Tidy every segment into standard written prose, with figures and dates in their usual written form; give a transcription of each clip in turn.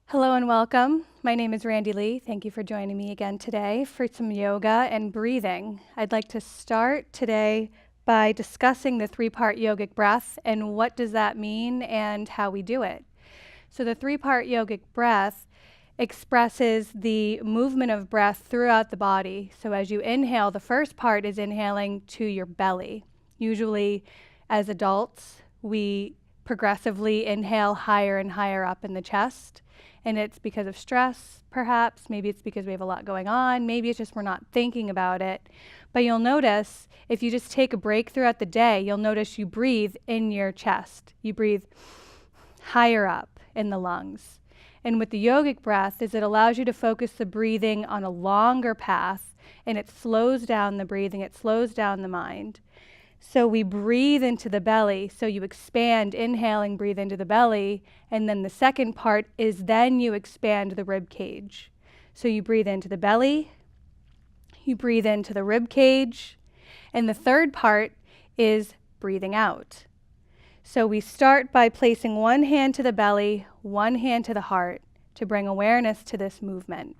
Hello and welcome. My name is Randi-Lee. Thank you for joining me again today for some yoga and breathing. I'd like to start today by discussing the three-part yogic breath and what does that mean and how we do it. So the three-part yogic breath expresses the movement of breath throughout the body. So as you inhale, the first part is inhaling to your belly. Usually as adults, we progressively inhale higher and higher up in the chest. And it's because of stress, perhaps. Maybe it's because we have a lot going on. Maybe it's just we're not thinking about it. But you'll notice if you just take a break throughout the day, you'll notice you breathe in your chest. You breathe higher up in the lungs. And with the yogic breath is it allows you to focus the breathing on a longer path, and it slows down the breathing, it slows down the mind. So we breathe into the belly, so you expand, inhaling, breathe into the belly, and then the second part is then you expand the rib cage. So you breathe into the belly, you breathe into the rib cage, and the third part is breathing out. So we start by placing one hand to the belly, one hand to the heart to bring awareness to this movement.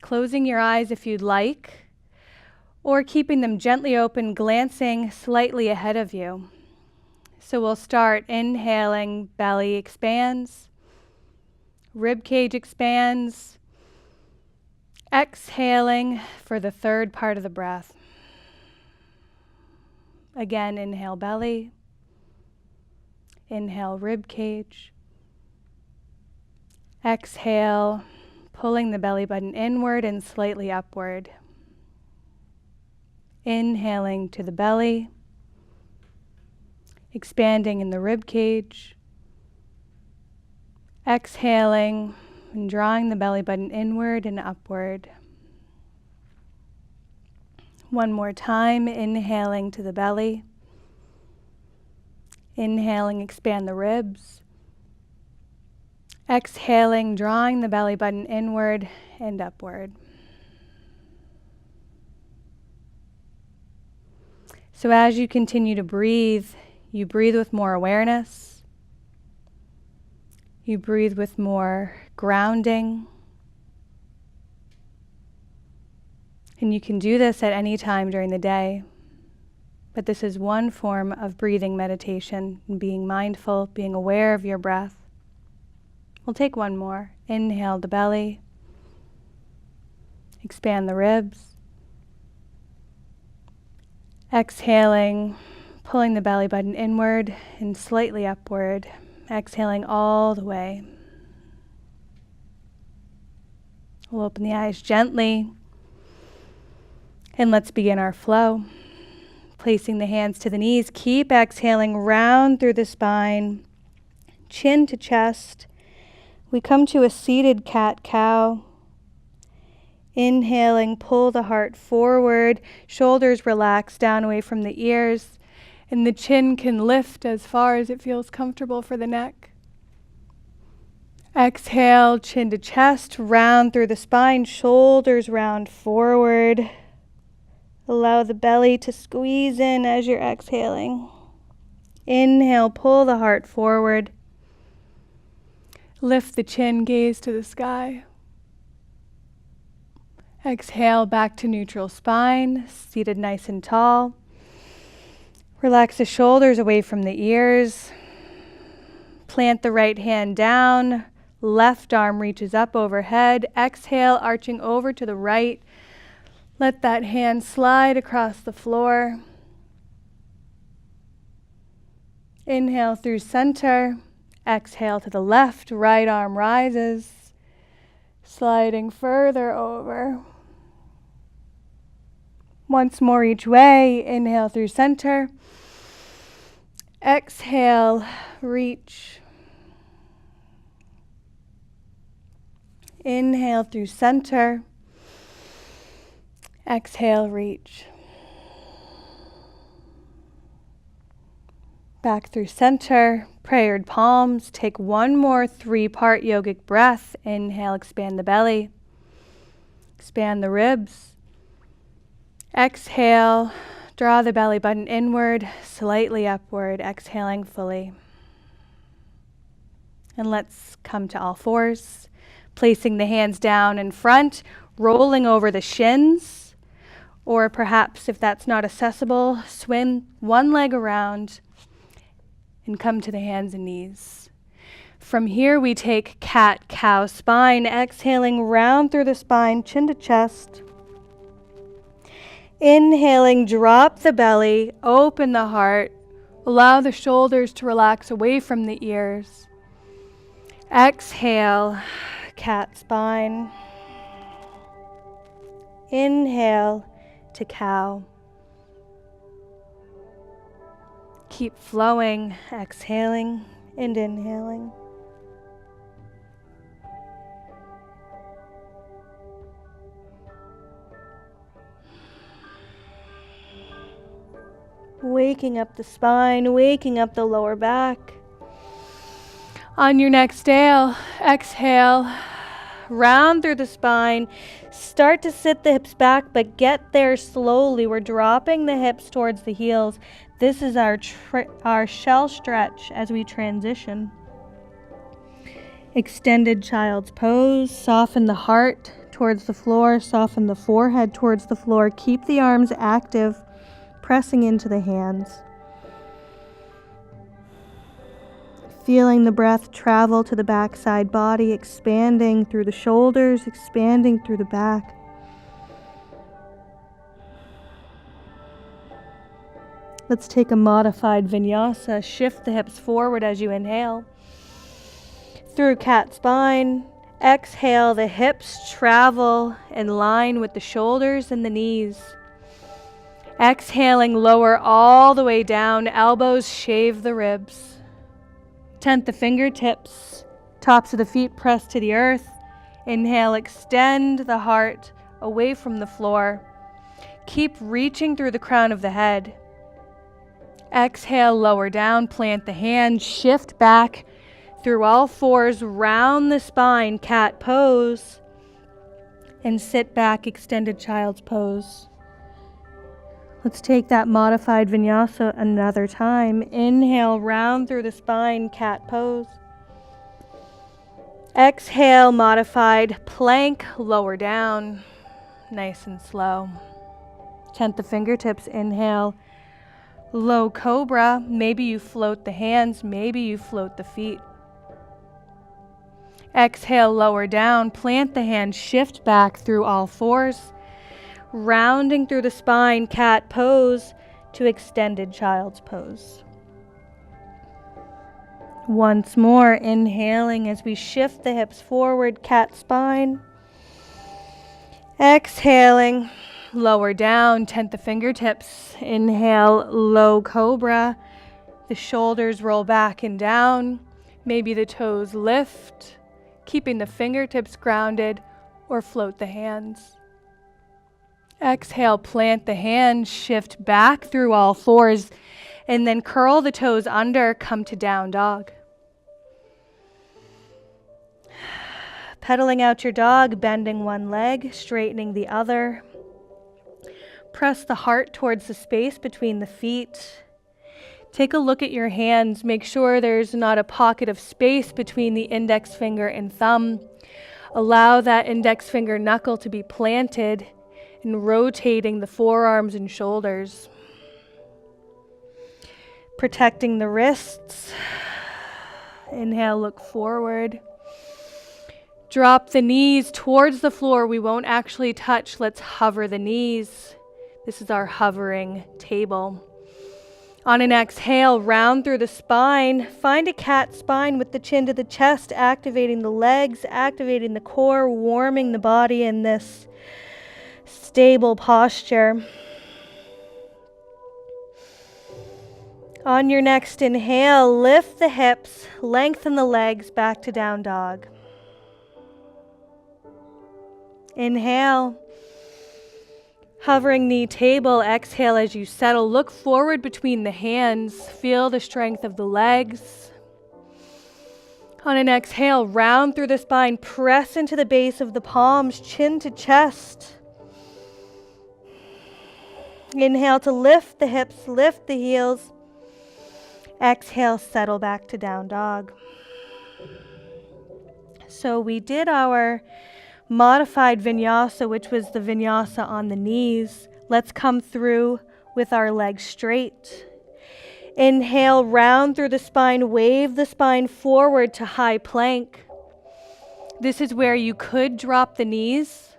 Closing your eyes if you'd like, or keeping them gently open, glancing slightly ahead of you. So we'll start inhaling, belly expands, rib cage expands, exhaling for the third part of the breath. Again, inhale belly, inhale rib cage, exhale, pulling the belly button inward and slightly upward. Inhaling to the belly, expanding in the rib cage, exhaling and drawing the belly button inward and upward. One more time, inhaling to the belly, inhaling, expand the ribs, exhaling, drawing the belly button inward and upward. So as you continue to breathe, you breathe with more awareness. You breathe with more grounding. And you can do this at any time during the day. But this is one form of breathing meditation, and being mindful, being aware of your breath. We'll take one more. Inhale the belly. Expand the ribs. Exhaling, pulling the belly button inward and slightly upward. Exhaling all the way. We'll open the eyes gently. And let's begin our flow. Placing the hands to the knees. Keep exhaling round through the spine. Chin to chest. We come to a seated cat-cow. Inhaling, pull the heart forward, shoulders relax down away from the ears, and the chin can lift as far as it feels comfortable for the neck. Exhale, chin to chest, round through the spine, shoulders round forward. Allow the belly to squeeze in as you're exhaling. Inhale, pull the heart forward. Lift the chin, gaze to the sky. Exhale back to neutral spine, seated nice and tall. Relax the shoulders away from the ears. Plant the right hand down. Left arm reaches up overhead. Exhale, arching over to the right. Let that hand slide across the floor. Inhale through center. Exhale to the left. Right arm rises, sliding further over. Once more each way. Inhale through center. Exhale, reach. Inhale through center. Exhale, reach. Back through center. Prayered palms. Take one more three-part yogic breath. Inhale, expand the belly. Expand the ribs. Exhale, draw the belly button inward, slightly upward, exhaling fully. And let's come to all fours. placing the hands down in front, rolling over the shins, or perhaps if that's not accessible, swing one leg around and come to the hands and knees. From here, we take cat, cow, spine, exhaling round through the spine, chin to chest. Inhaling, drop the belly, open the heart, allow the shoulders to relax away from the ears. Exhale, cat spine. Inhale to cow. Keep flowing, exhaling and inhaling. Waking up the spine, waking up the lower back. On your next exhale, round through the spine. Start to sit the hips back, but get there slowly. We're dropping the hips towards the heels. This is our shell stretch as we transition. Extended child's pose. Soften the heart towards the floor. Soften the forehead towards the floor. Keep the arms active, pressing into the hands. Feeling the breath travel to the backside body, expanding through the shoulders, expanding through the back. Let's take a modified vinyasa. Shift the hips forward as you inhale. Through cat spine. Exhale, the hips travel in line with the shoulders and the knees. Exhaling, lower all the way down. Elbows shave the ribs. Tent the fingertips, tops of the feet press to the earth. Inhale, extend the heart away from the floor. Keep reaching through the crown of the head. Exhale, lower down, plant the hands, shift back through all fours, round the spine, cat pose, and sit back, extended child's pose. Let's take that modified vinyasa another time. Inhale, round through the spine, cat pose. Exhale, modified plank, lower down, nice and slow. Tent the fingertips, inhale, low cobra. Maybe you float the hands, maybe you float the feet. Exhale, lower down, plant the hands, shift back through all fours. Rounding through the spine, cat pose to extended child's pose. Once more, inhaling as we shift the hips forward, cat spine. Exhaling, lower down, tent the fingertips. Inhale, low cobra. The shoulders roll back and down. Maybe the toes lift, keeping the fingertips grounded, or float the hands. Exhale, plant the hands, shift back through all fours, and then curl the toes under, come to down dog. Pedaling out your dog, bending one leg, straightening the other. Press the heart towards the space between the feet. Take a look at your hands. Make sure there's not a pocket of space between the index finger and thumb. Allow that index finger knuckle to be planted and rotating the forearms and shoulders. Protecting the wrists. Inhale, look forward. Drop the knees towards the floor. We won't actually touch. Let's hover the knees. This is our hovering table. On an exhale, round through the spine. Find a cat spine with the chin to the chest, activating the legs, activating the core, warming the body in this stable posture. On your next inhale, lift the hips, lengthen the legs back to down dog. Inhale, hovering knee table. Exhale as you settle. Look forward between the hands. Feel the strength of the legs. On an exhale, round through the spine. Press into the base of the palms, chin to chest. Inhale to lift the hips, lift the heels. Exhale, settle back to down dog. So we did our modified vinyasa, which was the vinyasa on the knees. Let's come through with our legs straight. Inhale, round through the spine, wave the spine forward to high plank. This is where you could drop the knees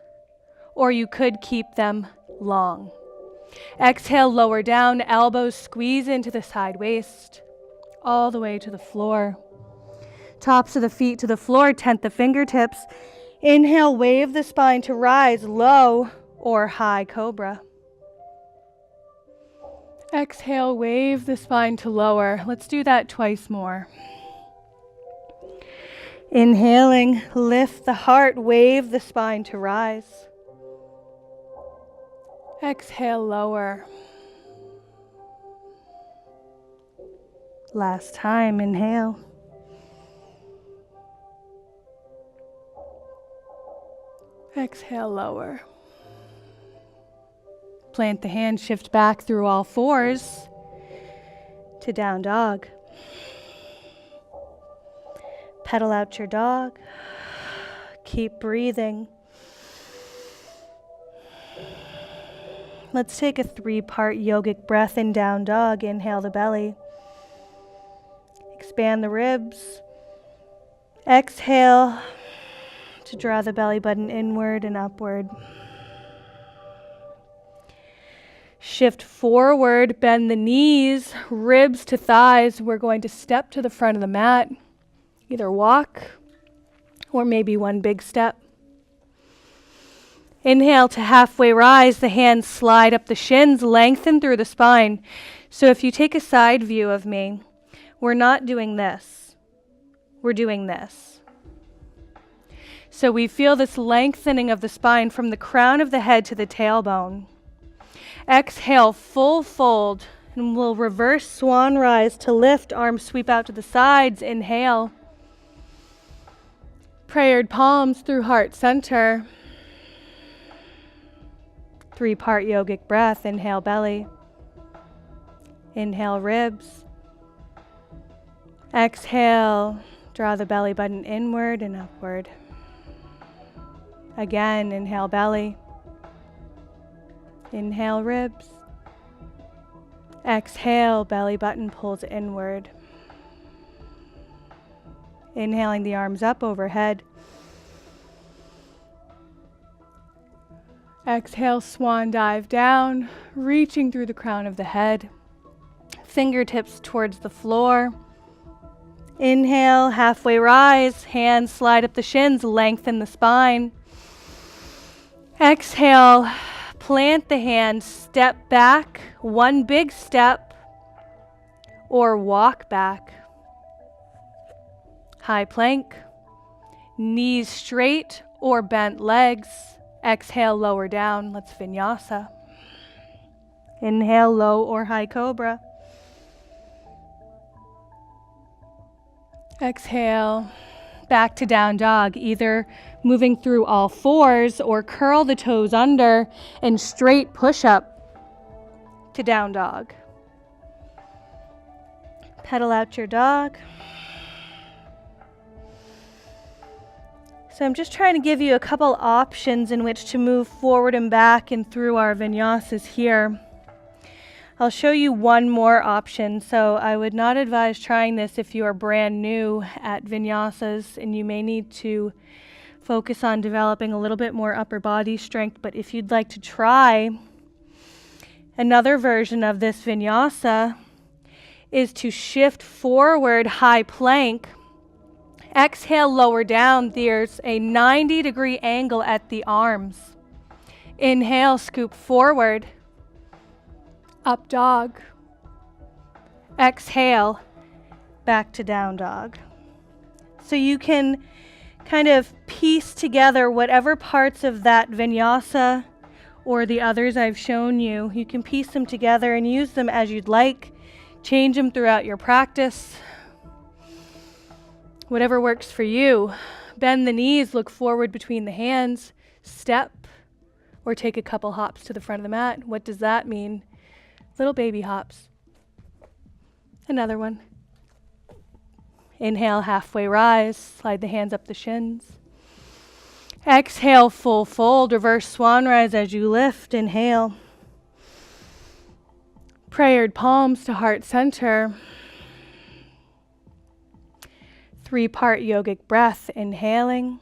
or you could keep them long. Exhale, lower down, elbows squeeze into the side waist, all the way to the floor. Tops of the feet to the floor, tent the fingertips. Inhale, wave the spine to rise, low or high cobra. Exhale, wave the spine to lower. Let's do that twice more. Inhaling, lift the heart, wave the spine to rise. Exhale, lower. Last time, inhale. Exhale, lower. Plant the hand, shift back through all fours to down dog. Pedal out your dog. Keep breathing. Let's take a 3-part yogic breath in down dog. Inhale the belly. Expand the ribs. Exhale to draw the belly button inward and upward. Shift forward, bend the knees, ribs to thighs. We're going to step to the front of the mat. Either walk or maybe one big step. Inhale to halfway rise. The hands slide up the shins, lengthen through the spine. So if you take a side view of me, we're not doing this. We're doing this. So we feel this lengthening of the spine from the crown of the head to the tailbone. Exhale, full fold, and we'll reverse swan rise to lift. Arms sweep out to the sides. Inhale. Prayered palms through heart center. 3-part yogic breath. Inhale belly. Inhale ribs. Exhale, draw the belly button inward and upward. Again, inhale belly. Inhale ribs. Exhale, belly button pulls inward. Inhaling the arms up overhead. Exhale, swan dive down, reaching through the crown of the head. Fingertips towards the floor. Inhale, halfway rise, hands slide up the shins, lengthen the spine. Exhale, plant the hands, step back, one big step, or walk back. High plank, knees straight or bent legs. Exhale, lower down. Let's vinyasa. Inhale, low or high cobra. Exhale, back to down dog, either moving through all fours or curl the toes under and straight push up to down dog. Pedal out your dog. So I'm just trying to give you a couple options in which to move forward and back and through our vinyasas here. I'll show you one more option. So I would not advise trying this if you are brand new at vinyasas and you may need to focus on developing a little bit more upper body strength. But if you'd like to try another version of this vinyasa, is to shift forward, high plank. Exhale, lower down. There's a 90-degree angle at the arms. Inhale, scoop forward. Up dog. Exhale, back to down dog. So you can kind of piece together whatever parts of that vinyasa or the others I've shown you. You can piece them together and use them as you'd like. Change them throughout your practice. Whatever works for you. Bend the knees, look forward between the hands, step, or take a couple hops to the front of the mat. What does that mean? Little baby hops. Another one. Inhale, halfway rise. Slide the hands up the shins. Exhale, full fold. Reverse swan rise as you lift. Inhale. Prayered palms to heart center. 3-part yogic breath. Inhaling.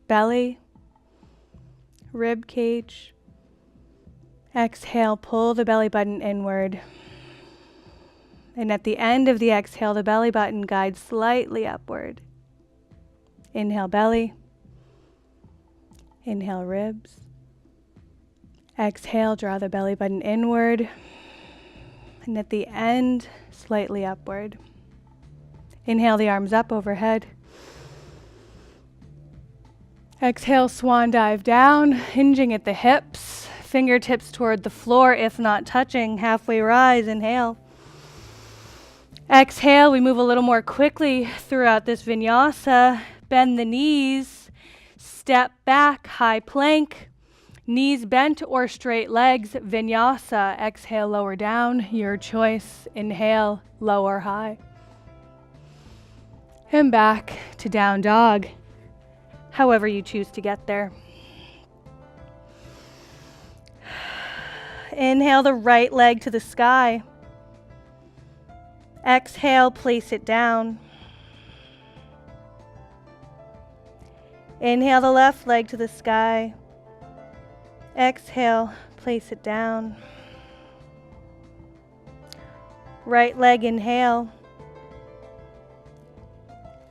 Belly. Rib cage. Exhale, pull the belly button inward. And at the end of the exhale, the belly button guides slightly upward. Inhale, belly. Inhale, ribs. Exhale, draw the belly button inward. And at the end, slightly upward. Inhale the arms up overhead. Exhale, swan dive down, hinging at the hips. Fingertips toward the floor, if not touching. Halfway rise, inhale. Exhale, we move a little more quickly throughout this vinyasa. Bend the knees, step back, high plank. Knees bent or straight legs, vinyasa. Exhale, lower down, your choice. Inhale, lower high. And back to down dog, however you choose to get there. Inhale the right leg to the sky. Exhale, place it down. Inhale the left leg to the sky. Exhale, place it down. Right leg, inhale.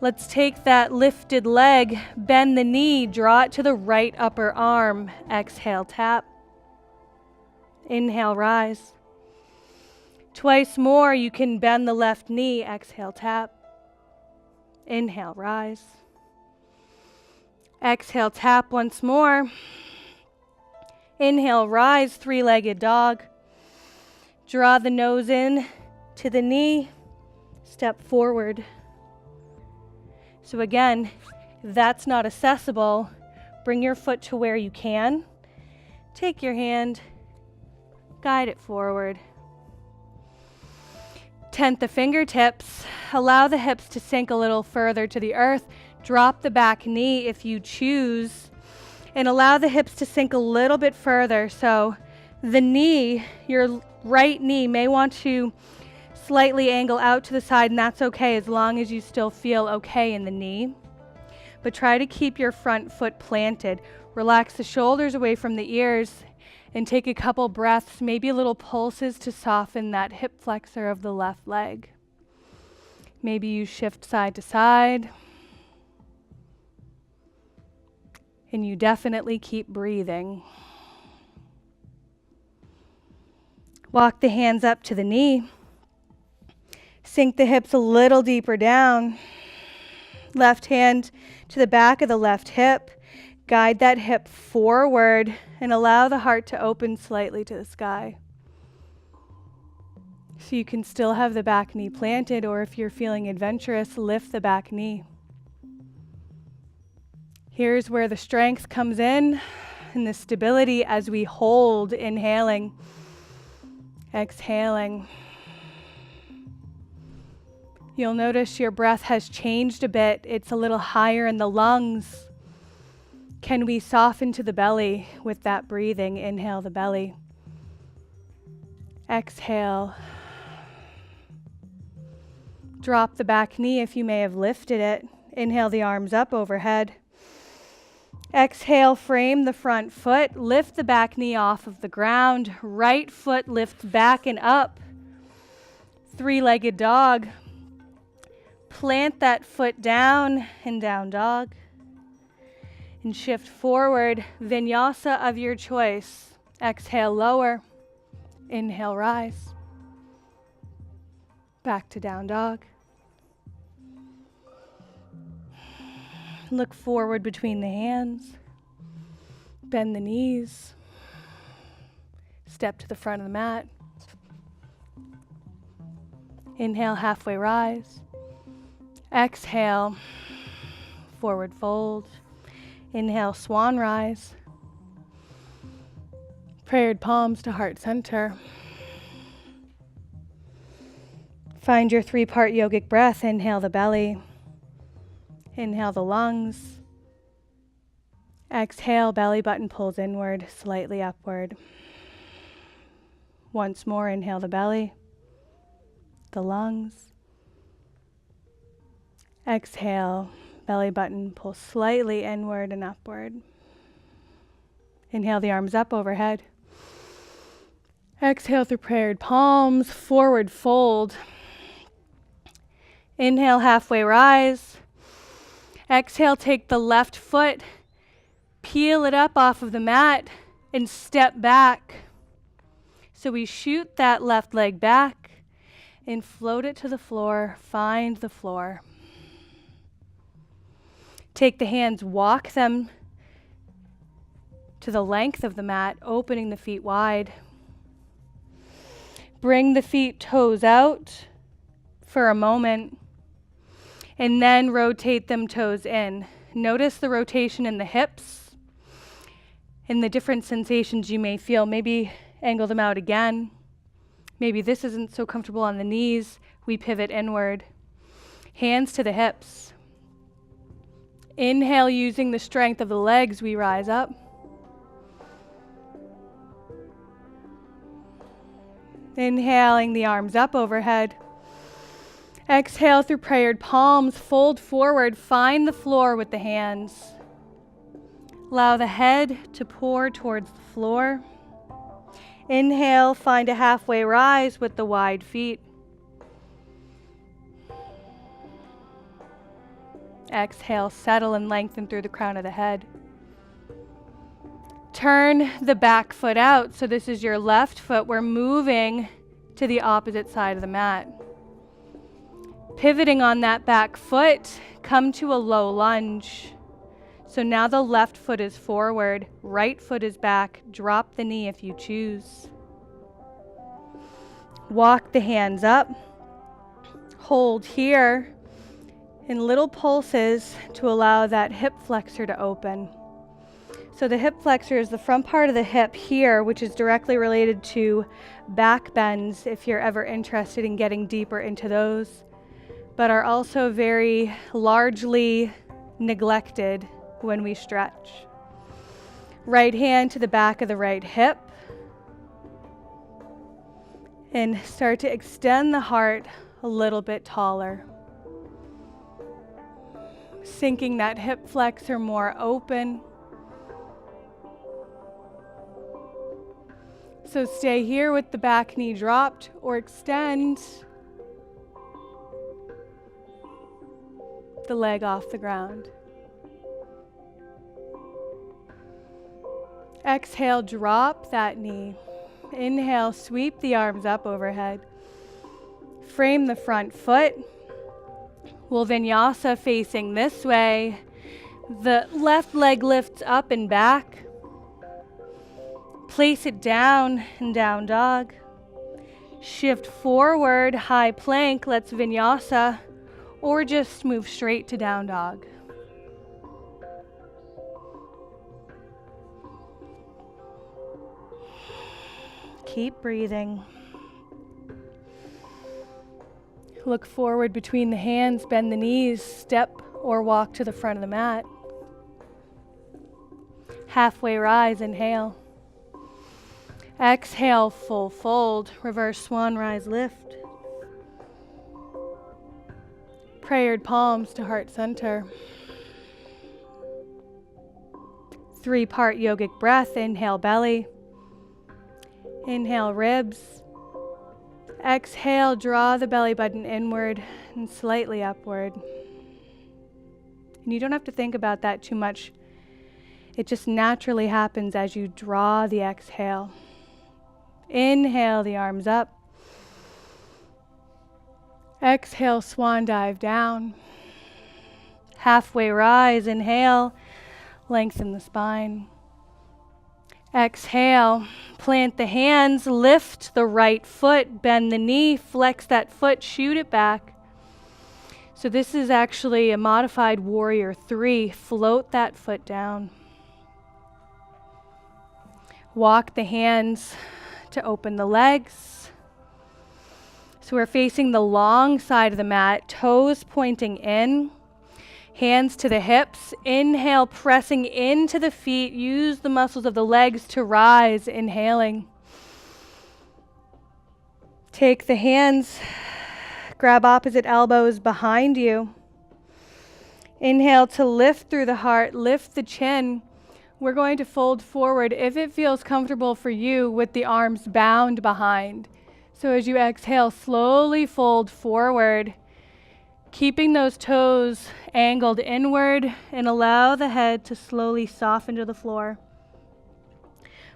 Let's take that lifted leg, bend the knee, draw it to the right upper arm. Exhale, tap. Inhale, rise. Twice more, you can bend the left knee. Exhale, tap. Inhale, rise. Exhale, tap once more. Inhale, rise, three-legged dog. Draw the nose in to the knee. Step forward. So again, if that's not accessible, bring your foot to where you can. Take your hand, guide it forward. Tent the fingertips. Allow the hips to sink a little further to the earth. Drop the back knee if you choose. And allow the hips to sink a little bit further. So the knee, your right knee, may want to slightly angle out to the side, and that's okay as long as you still feel okay in the knee. But try to keep your front foot planted. Relax the shoulders away from the ears and take a couple breaths, maybe little pulses to soften that hip flexor of the left leg. Maybe you shift side to side. And you definitely keep breathing. Walk the hands up to the knee. Sink the hips a little deeper down. Left hand to the back of the left hip. Guide that hip forward and allow the heart to open slightly to the sky. So you can still have the back knee planted, or if you're feeling adventurous, lift the back knee. Here's where the strength comes in and the stability as we hold, inhaling, exhaling. You'll notice your breath has changed a bit. It's a little higher in the lungs. Can we soften to the belly with that breathing? Inhale the belly. Exhale. Drop the back knee if you may have lifted it. Inhale the arms up overhead. Exhale, frame the front foot. Lift the back knee off of the ground. Right foot lifts back and up. Three-legged dog. Plant that foot down and down dog. And shift forward, vinyasa of your choice. Exhale, lower. Inhale, rise. Back to down dog. Look forward between the hands. Bend the knees. Step to the front of the mat. Inhale, halfway rise. Exhale, forward fold. Inhale, swan rise. Prayered palms to heart center. Find your 3-part yogic breath. Inhale the belly. Inhale the lungs. Exhale, belly button pulls inward, slightly upward. Once more, inhale the belly, the lungs. Exhale, belly button pulls slightly inward and upward. Inhale the arms up overhead. Exhale through prayer, palms forward fold. Inhale, halfway rise. Exhale, take the left foot, peel it up off of the mat, and step back. So we shoot that left leg back and float it to the floor. Find the floor. Take the hands, walk them to the length of the mat, opening the feet wide. Bring the feet toes out for a moment, and then rotate them toes in. Notice the rotation in the hips and the different sensations you may feel. Maybe angle them out again. Maybe this isn't so comfortable on the knees. We pivot inward. Hands to the hips. Inhale, using the strength of the legs, we rise up. Inhaling the arms up overhead. Exhale through prayered palms, fold forward, find the floor with the hands. Allow the head to pour towards the floor. Inhale, find a halfway rise with the wide feet. Exhale, settle and lengthen through the crown of the head. Turn the back foot out. So this is your left foot. We're moving to the opposite side of the mat. Pivoting on that back foot, come to a low lunge. So now the left foot is forward, right foot is back. Drop the knee if you choose. Walk the hands up. Hold here in little pulses to allow that hip flexor to open. So the hip flexor is the front part of the hip here, which is directly related to back bends if you're ever interested in getting deeper into those, but are also very largely neglected when we stretch. Right hand to the back of the right hip. And start to extend the heart a little bit taller. Sinking that hip flexor more open. So stay here with the back knee dropped or extend the leg off the ground. Exhale, drop that knee. Inhale, sweep the arms up overhead. Frame the front foot. We'll vinyasa facing this way. The left leg lifts up and back. Place it down in down dog. Shift forward, high plank. Let's vinyasa, or just move straight to down dog. Keep breathing. Look forward between the hands, bend the knees, step or walk to the front of the mat. Halfway rise, inhale. Exhale, full fold, reverse swan rise, lift. Prayered palms to heart center. 3-part yogic breath. Inhale, belly. Inhale, ribs. Exhale, draw the belly button inward and slightly upward. And you don't have to think about that too much. It just naturally happens as you draw the exhale. Inhale, the arms up. Exhale, swan dive down. Halfway rise, inhale, lengthen the spine. Exhale, plant the hands, lift the right foot, bend the knee, flex that foot, shoot it back. So this is actually a modified warrior 3. Float that foot down. Walk the hands to open the legs. So So we're facing the long side of the mat, toes pointing in, hands to the hips. Inhale, pressing into the feet. Use the muscles of the legs to rise, inhaling. Take the hands, grab opposite elbows behind you. Inhale to lift through the heart, lift the chin. We're going to fold forward if it feels comfortable for you with the arms bound behind. So as you exhale, slowly fold forward, keeping those toes angled inward, and allow the head to slowly soften to the floor.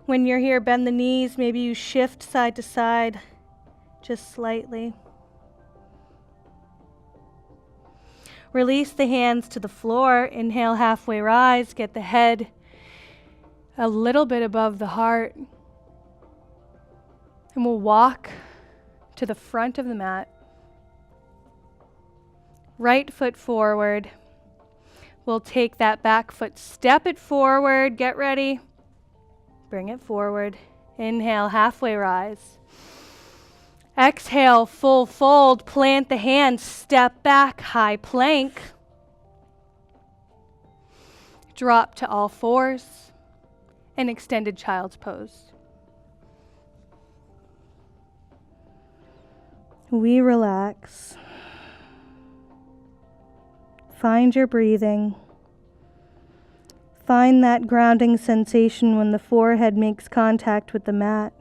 When you're here, bend the knees. Maybe you shift side to side just slightly. Release the hands to the floor. Inhale, halfway rise. Get the head a little bit above the heart. And we'll walk to the front of the mat. Right foot forward. We'll take that back foot, step it forward. Get ready. Bring it forward. Inhale, halfway rise. Exhale, full fold. Plant the hands, step back, high plank. Drop to all fours. An extended child's pose. We relax. Find your breathing. Find that grounding sensation when the forehead makes contact with the mat.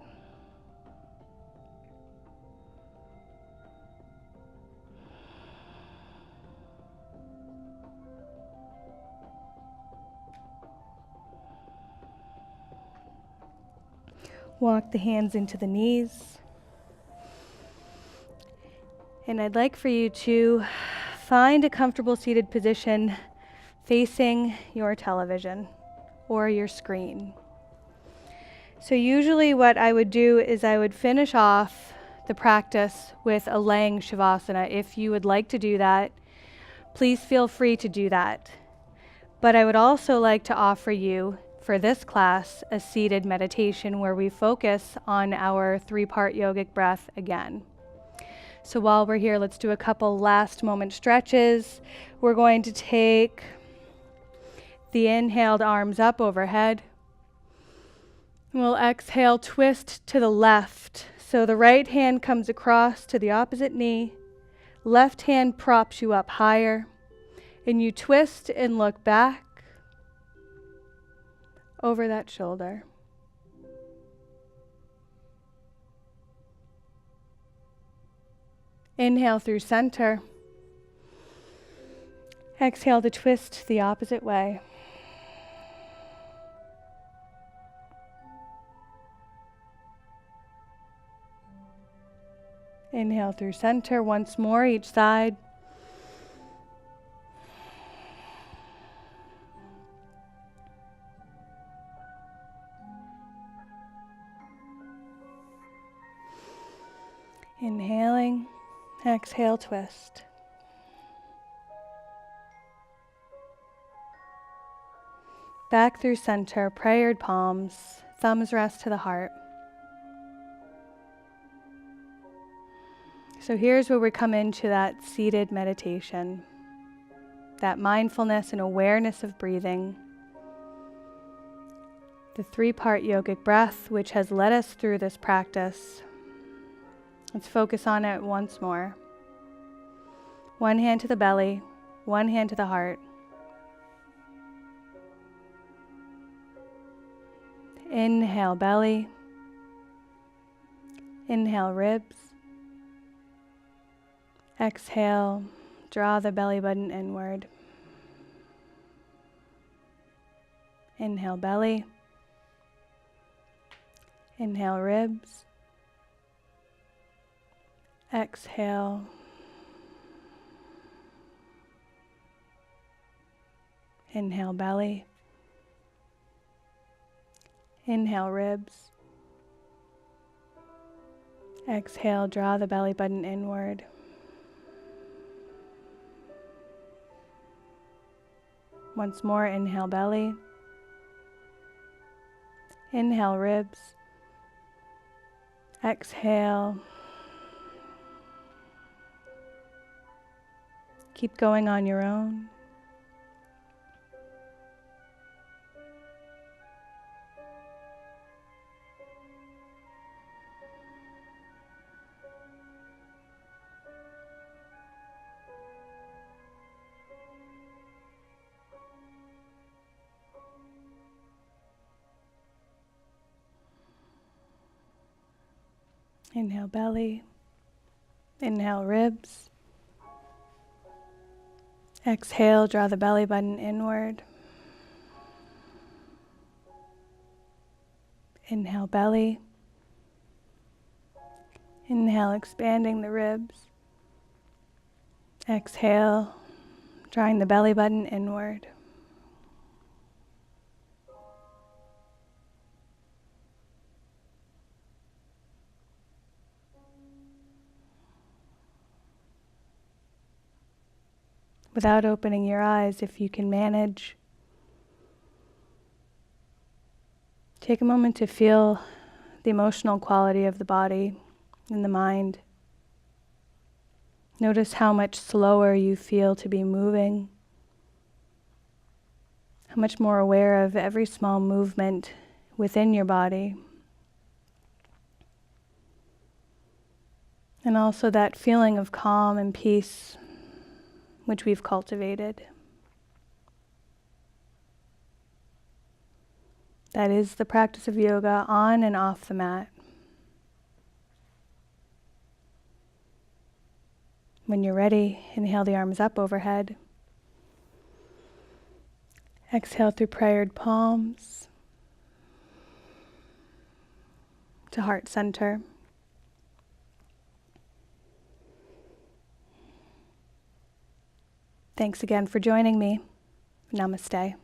Walk the hands into the knees. And I'd like for you to find a comfortable seated position facing your television or your screen. So usually what I would do is I would finish off the practice with a laying shavasana. If you would like to do that, please feel free to do that. But I would also like to offer you, for this class, a seated meditation where we focus on our 3-part yogic breath again. So while we're here, let's do a couple last moment stretches. We're going to take the inhaled arms up overhead. We'll exhale, twist to the left. So the right hand comes across to the opposite knee. Left hand props you up higher. And you twist and look back over that shoulder. Inhale through center. Exhale to twist the opposite way. Inhale through center once more, each side. Inhaling, exhale, twist. Back through center, prayered palms, thumbs rest to the heart. So here's where we come into that seated meditation, that mindfulness and awareness of breathing. The 3-part yogic breath, which has led us through this practice. Let's focus on it once more. One hand to the belly, one hand to the heart. Inhale, belly. Inhale, ribs. Exhale, draw the belly button inward. Inhale, belly. Inhale, ribs. Exhale. Inhale, belly. Inhale, ribs. Exhale, draw the belly button inward. Once more, inhale, belly. Inhale, ribs. Exhale. Keep going on your own. Inhale belly. Inhale ribs. Exhale, draw the belly button inward. Inhale belly. Inhale, expanding the ribs. Exhale, drawing the belly button inward. Without opening your eyes, if you can manage, take a moment to feel the emotional quality of the body and the mind. Notice how much slower you feel to be moving, how much more aware of every small movement within your body. And also that feeling of calm and peace which we've cultivated. That is the practice of yoga on and off the mat. When you're ready, inhale the arms up overhead. Exhale through prayered palms to heart center. Thanks again for joining me. Namaste.